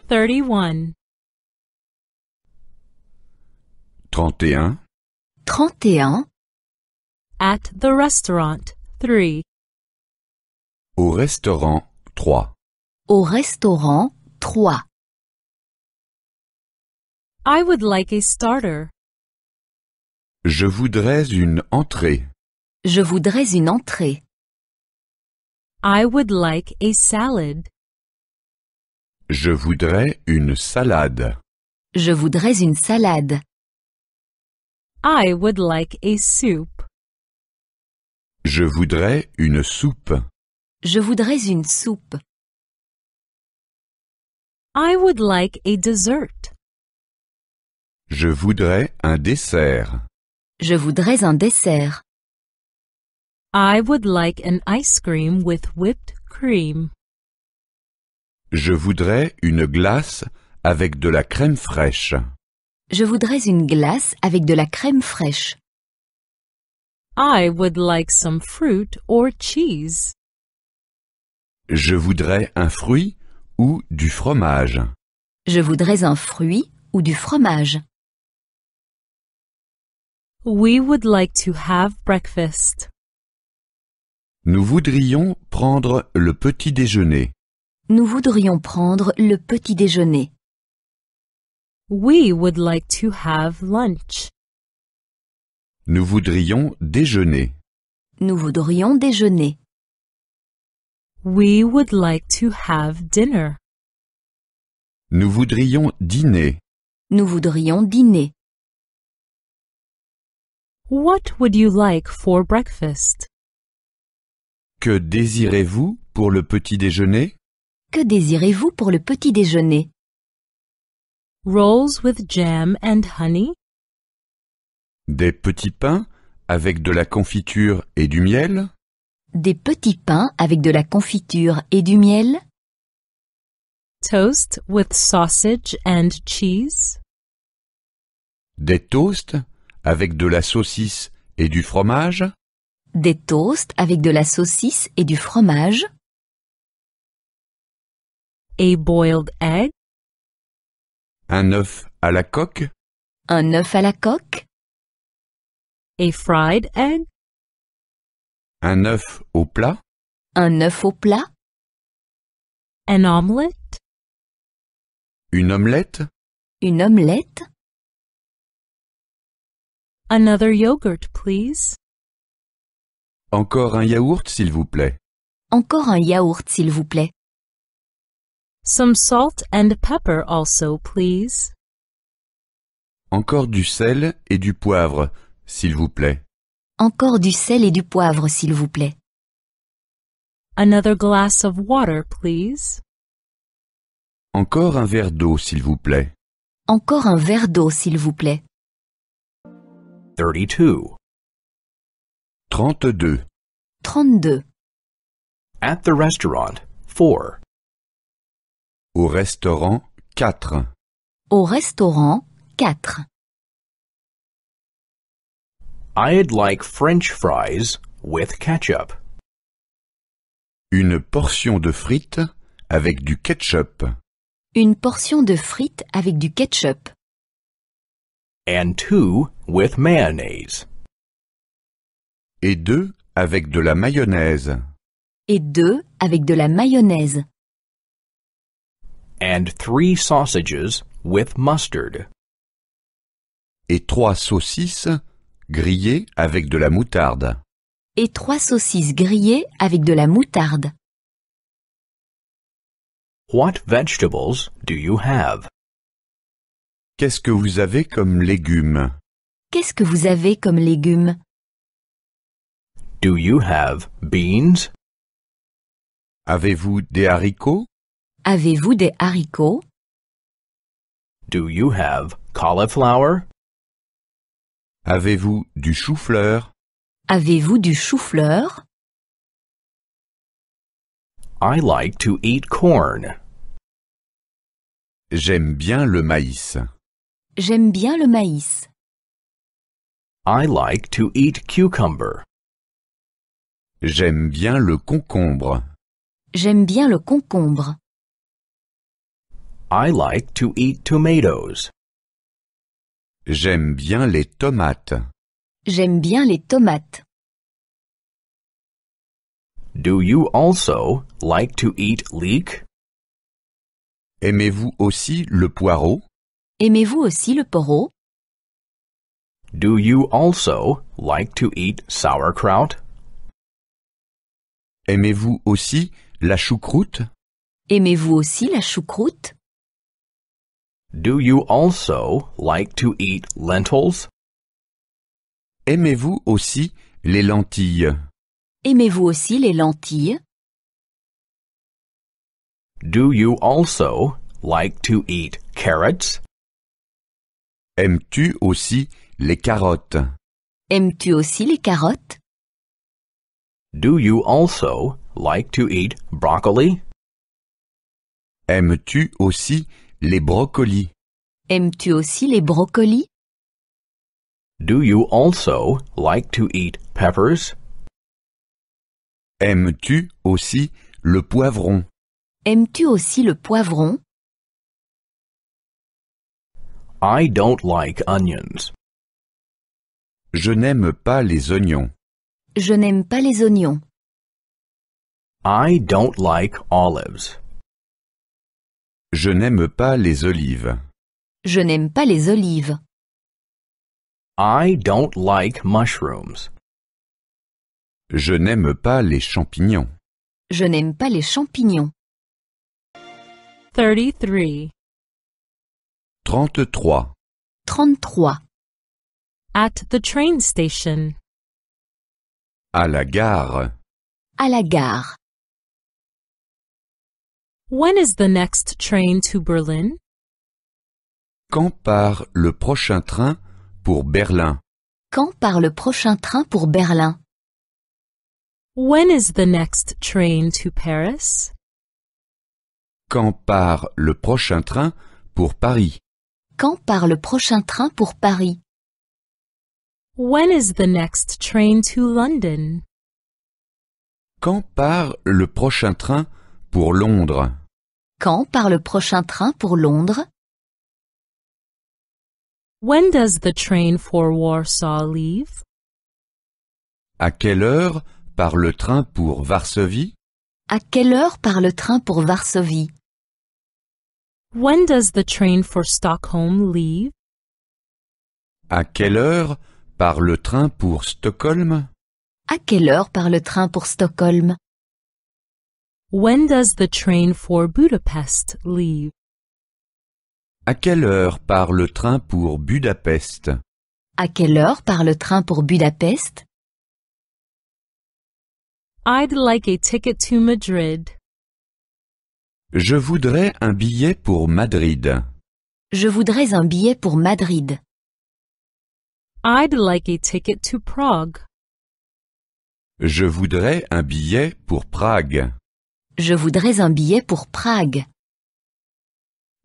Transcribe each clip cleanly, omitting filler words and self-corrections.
31. 31. 31. At the restaurant, 3. Au restaurant, 3. Au restaurant, 3. I would like a starter. Je voudrais une entrée. Je voudrais une entrée. I would like a salad. Je voudrais une salade. Je voudrais une salade. I would like a soup. Je voudrais une soupe. Je voudrais une soupe. I would like a dessert. Je voudrais un dessert. Je voudrais un dessert. I would like an ice cream with whipped cream. Je voudrais une glace avec de la crème fraîche. Je voudrais une glace avec de la crème fraîche. I would like some fruit or cheese. Je voudrais un fruit ou du fromage. Je voudrais un fruit ou du fromage. We would like to have breakfast. Nous voudrions prendre le petit déjeuner. Nous voudrions prendre le petit déjeuner. We would like to have lunch. Nous voudrions déjeuner. Nous voudrions déjeuner. We would like to have dinner. Nous voudrions dîner. Nous voudrions dîner. What would you like for breakfast? Que désirez-vous pour le petit déjeuner? Que désirez-vous pour le petit déjeuner? Rolls with jam and honey? Des petits pains avec de la confiture et du miel? Des petits pains avec de la confiture et du miel? Toast with sausage and cheese? Des toasts avec de la saucisse et du fromage? Des toasts avec de la saucisse et du fromage? A boiled egg? Un œuf à la coque? Un œuf à la coque? A fried egg? Un œuf au plat? Un œuf au plat? An omelette? Une omelette? Une omelette? Another yogurt, please. Encore un yaourt, s'il vous plaît. Encore un yaourt, s'il vous plaît. Some salt and pepper also, please. Encore du sel et du poivre, s'il vous plaît. Encore du sel et du poivre, s'il vous plaît. Another glass of water, please. Encore un verre d'eau, s'il vous plaît. Encore un verre d'eau, s'il vous plaît. 32. 32. 32. At the restaurant, 4. Au restaurant, 4. Au restaurant, 4. I'd like French fries with ketchup. Une portion de frites avec du ketchup. Une portion de frites avec du ketchup. And 2 with mayonnaise. Et 2 avec de la mayonnaise. Et 2 avec de la mayonnaise. And 3 sausages with mustard. Et 3 saucisses grillées avec de la moutarde. Et 3 saucisses grillées avec de la moutarde. What vegetables do you have? Qu'est-ce que vous avez comme légumes? Qu'est-ce que vous avez comme légumes? Do you have beans? Avez-vous des haricots? Avez-vous des haricots? Do you have cauliflower? Avez-vous du chou-fleur? Avez-vous du chou-fleur? I like to eat corn. J'aime bien le maïs. J'aime bien le maïs. I like to eat cucumber. J'aime bien le concombre. J'aime bien le concombre. I like to eat tomatoes. J'aime bien les tomates. J'aime bien les tomates. Do you also like to eat leek? Aimez-vous aussi le poireau? Aimez-vous aussi le poireau? Do you also like to eat sauerkraut? Aimez-vous aussi la choucroute? Aimez-vous aussi la choucroute? Do you also like to eat lentils? Aimez-vous aussi les lentilles? Aimez-vous aussi les lentilles? Do you also like to eat carrots? Aimes-tu aussi les carottes? Aimes-tu aussi les carottes? Do you also like to eat broccoli? Aimes-tu aussi les brocolis? Aimes-tu aussi les brocolis? Do you also like to eat peppers? Aimes-tu aussi le poivron? Aimes-tu aussi le poivron? I don't like onions. Je n'aime pas les oignons. Je n'aime pas les oignons. I don't like olives. Je n'aime pas les olives. Je n'aime pas les olives. I don't like mushrooms. Je n'aime pas les champignons. Je n'aime pas les champignons. 33. 33. 33. At the train station. À la gare. À la gare. When is the next train to Berlin? Quand part le prochain train pour Berlin? Quand part le prochain train pour Berlin? When is the next train to Paris? Quand part le prochain train pour Paris? Quand part le prochain train pour Paris? When is the next train to London? Quand part le prochain train pour Londres? Quand part le prochain train pour Londres? When does the train for Warsaw leave? À quelle heure part le train pour Varsovie? À quelle heure part le train pour Varsovie? When does the train for Stockholm leave? À quelle heure part le train pour Stockholm? À quelle heure part le train pour Stockholm? When does the train for Budapest leave? À quelle heure part le train pour Budapest? À quelle heure part le train pour Budapest? I'd like a ticket to Madrid. Je voudrais un billet pour Madrid. Je voudrais un billet pour Madrid. I'd like a ticket to Prague. Je voudrais un billet pour Prague. Je voudrais un billet pour Prague.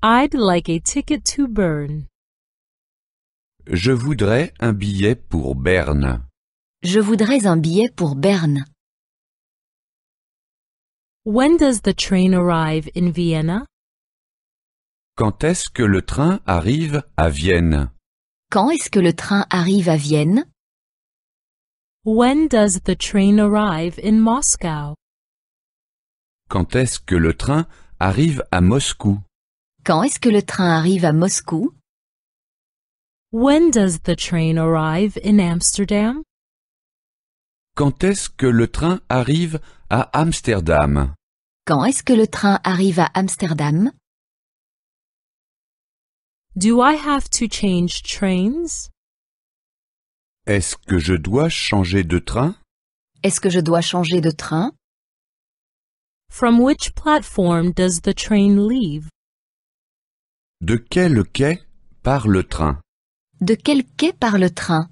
I'd like a ticket to Bern. Je voudrais un billet pour Berne. Je voudrais un billet pour Berne. When does the train arrive in Vienna? Quand est-ce que le train arrive à Vienne? Quand est-ce que le train arrive à Vienne? When does the train arrive in Moscow? Quand est-ce que le train arrive à Moscou? Quand est-ce que le train arrive à Moscou? When does the train arrive in Amsterdam? Quand est-ce que le train arrive à Amsterdam? Quand est-ce que le train arrive à Amsterdam? Do I have to change trains? Est-ce que je dois changer de train? Est-ce que je dois changer de train? From which platform does the train leave? De quel quai part le train? De quel quai part le train?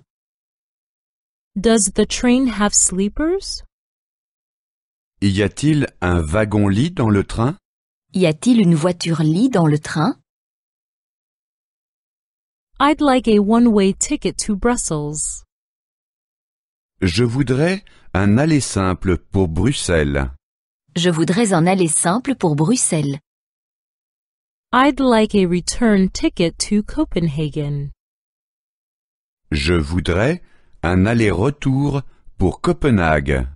Does the train have sleepers? Y a-t-il un wagon-lit dans le train? Y a-t-il une voiture-lit dans le train? I'd like a one-way ticket to Brussels. Je voudrais un aller simple pour Bruxelles. Je voudrais un aller simple pour Bruxelles. I'd like a return ticket to Copenhagen. Je voudrais un aller-retour pour Copenhague.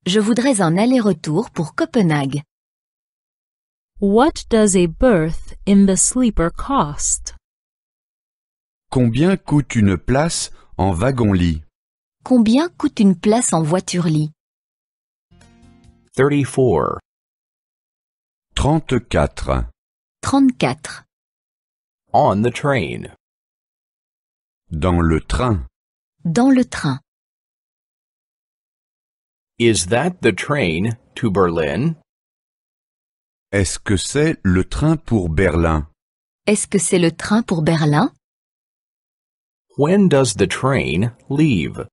Je voudrais un aller-retour pour Copenhague. What does a berth in the sleeper cost? Combien coûte une place en wagon-lit? Combien coûte une place en voiture-lit? 34. 34. 34. On the train. Dans le train. Dans le train. Is that the train to Berlin? Est-ce que c'est le train pour Berlin? Est-ce que c'est le train pour Berlin? When does the train leave?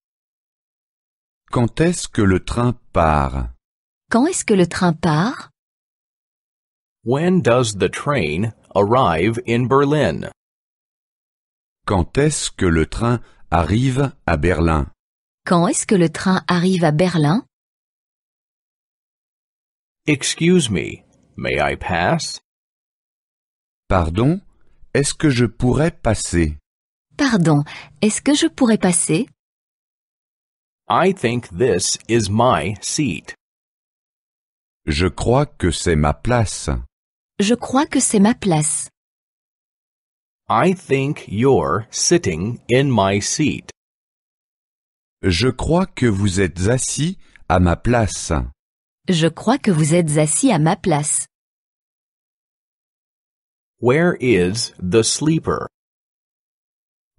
Quand est-ce que le train part? Quand est-ce que le train part? When does the train arrive in Berlin? Quand est-ce que le train arrive à Berlin? Quand est-ce que le train arrive à Berlin? Excuse me, may I pass? Pardon, est-ce que je pourrais passer? Pardon, est-ce que je pourrais passer? I think this is my seat. Je crois que c'est ma place. Je crois que c'est ma place. I think you're sitting in my seat. Je crois que vous êtes assis à ma place. Je crois que vous êtes assis à ma place. Where is the sleeper?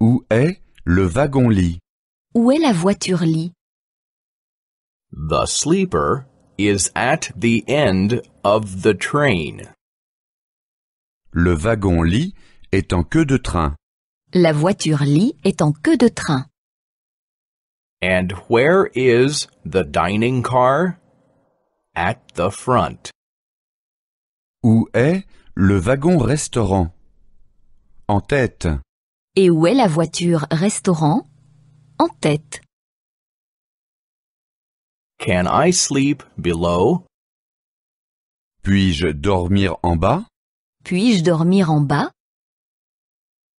Où est le wagon-lit? Où est la voiture-lit? The sleeper is at the end of the train. Le wagon-lit est en queue de train. La voiture-lit est en queue de train. And where is the dining car? At the front. Où est le wagon-restaurant? En tête. Et où est la voiture-restaurant? En tête. Can I sleep below? Puis-je dormir en bas? Puis-je dormir en bas?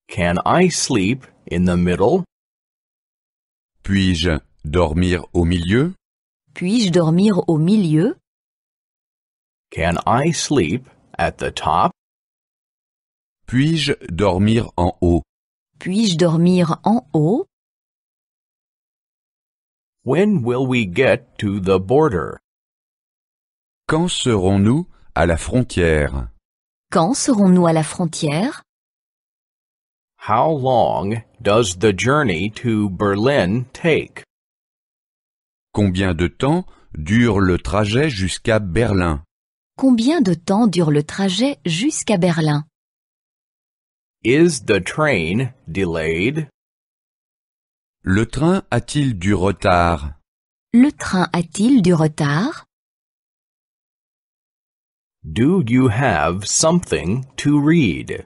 Can I sleep in the middle? Puis-je dormir au milieu? Puis-je dormir au milieu? Can I sleep at the top? Puis-je dormir en haut? Puis-je dormir en haut? When will we get to the border? Quand serons-nous à la frontière? Quand serons-nous à la frontière? How long does the journey to Berlin take? Combien de temps dure le trajet jusqu'à Berlin? Combien de temps dure le trajet jusqu'à Berlin? Is the train delayed? Le train a-t-il du retard? Le train a-t-il du retard? Do you have something to read?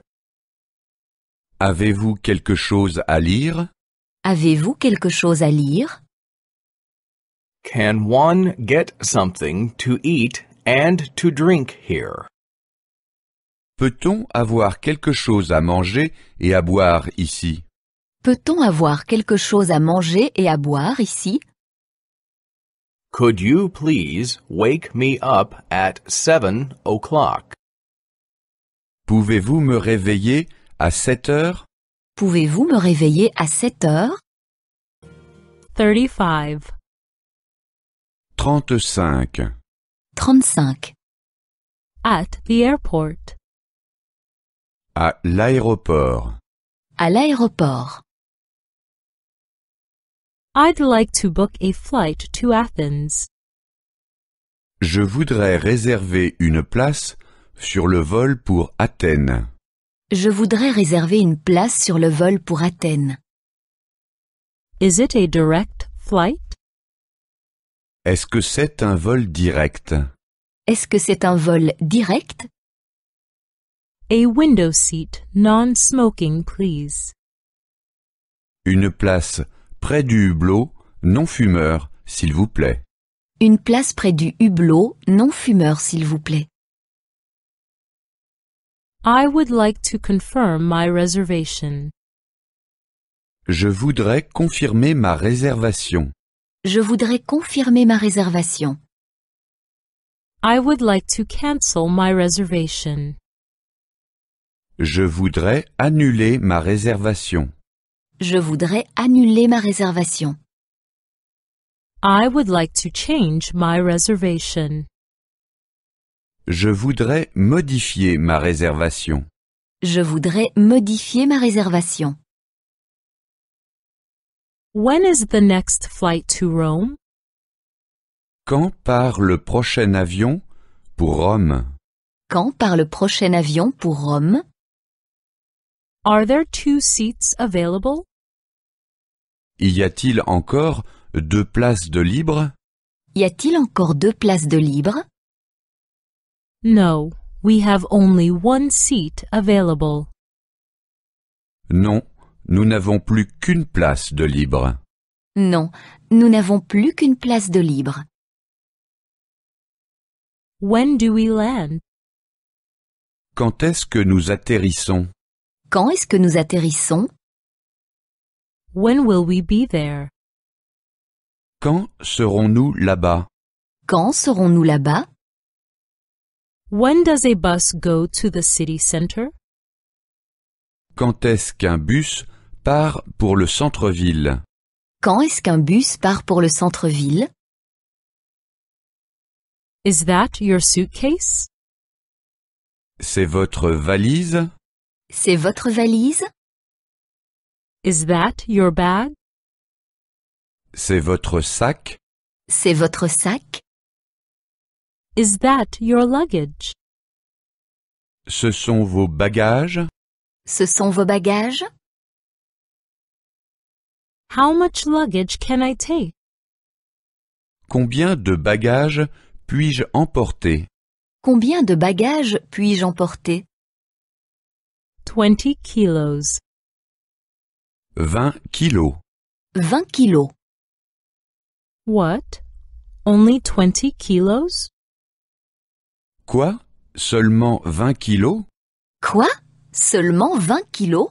Avez-vous quelque chose à lire? Avez-vous quelque chose à lire? Can one get something to eat and to drink here? Peut-on avoir quelque chose à manger et à boire ici? Peut-on avoir quelque chose à manger et à boire ici? Could you please wake me up at 7 o'clock? Pouvez-vous me réveiller à 7 heures? Pouvez-vous me réveiller à 7 heures? 35. 35. 35. At the airport. À l'aéroport. À l'aéroport. I'd like to book a flight to Athens. Je voudrais réserver une place sur le vol pour Athènes. Je voudrais réserver une place sur le vol pour Athènes. Is it a direct flight? Est-ce que c'est un vol direct? Est-ce que c'est un vol direct? A window seat, non-smoking, please. Une place près du hublot, non fumeur, s'il vous plaît. Une place près du hublot, non fumeur s'il vous plaît. I would like to confirm my reservation. Je voudrais confirmer ma réservation. Je voudrais confirmer ma réservation. I would like to cancel my reservation. Je voudrais annuler ma réservation. Je voudrais annuler ma réservation. I would like to change my reservation. Je voudrais modifier ma réservation. Je voudrais modifier ma réservation. When is the next flight to Rome? Quand part le prochain avion pour Rome? Quand part le prochain avion pour Rome? Are there 2 seats available? Y a-t-il encore 2 places de libre? Y a-t-il encore 2 places de libre? No, we have only 1 seat available. Non, nous n'avons plus qu'une place de libre. Non, nous n'avons plus qu'une place de libre. When do we land? Quand est-ce que nous atterrissons? Quand est-ce que nous atterrissons? When will we be there? Quand serons-nous là-bas? Quand serons-nous là-bas? When does a bus go to the city center? Quand est-ce qu'un bus part pour le centre-ville? Quand est-ce qu'un bus part pour le centre-ville? Is that your suitcase? C'est votre valise? C'est votre valise? Is that your bag? C'est votre sac? C'est votre sac? Is that your luggage? Ce sont vos bagages? Ce sont vos bagages? How much luggage can I take? Combien de bagages puis-je emporter? Combien de bagages puis-je emporter? 20 kilos. 20 kilos. 20 kilos. What? Only 20 kilos? Quoi? Seulement 20 kilos? Quoi? Seulement 20 kilos?